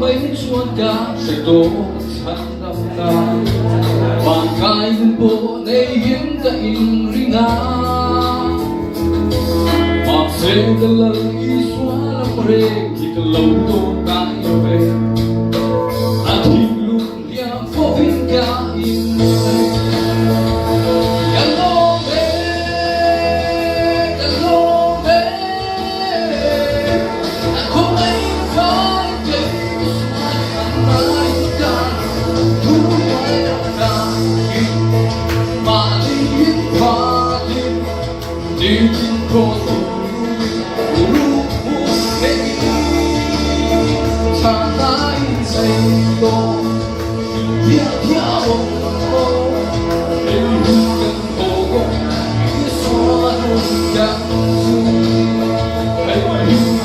mấy chuột cá sẽ tốt thật đậm đà và cái bộ này hiến cả in rina mà sẽ cái lần ý xóa lắm rê khi cái lâu tô cái về anh tìm lúc nhà phố viên cả in Đi có đủ hết cha lại dây to theo theo em cần cố gắng xóa luôn chẳng em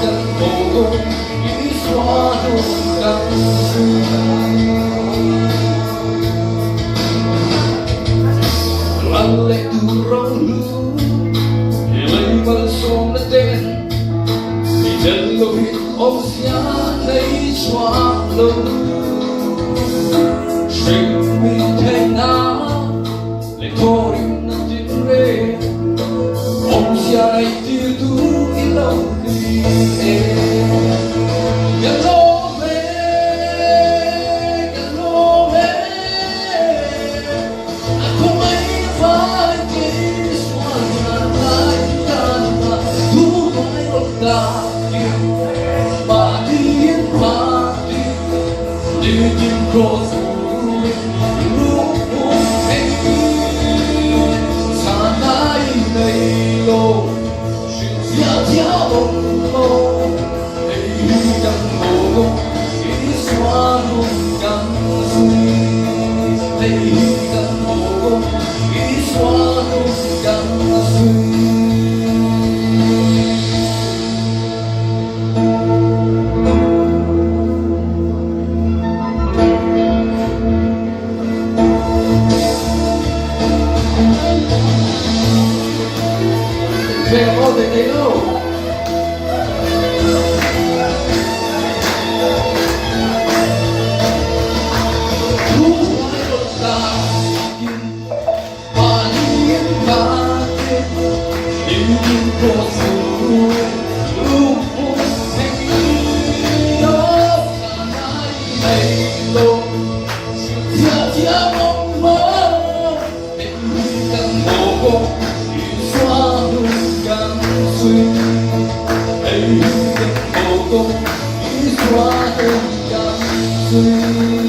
cần cố gắng xóa luôn chẳng lặng lẽ từ rong lưu bằng sông đất đen thì chân lối ông xia lấy xóa lâu sinh mi thế nào để thôi nó tin về ông xia này tiêu tú ít lâu đi Cross về có thể thấy đâu thu hoài đột ta và liên và kết nhưng có sự lúc thành đó cả hai lâu chia chia mong mơ để cần bố xóa Hãy subscribe cho kênh Ghiền Mì Gõ để không bỏ lỡ những video hấp dẫn.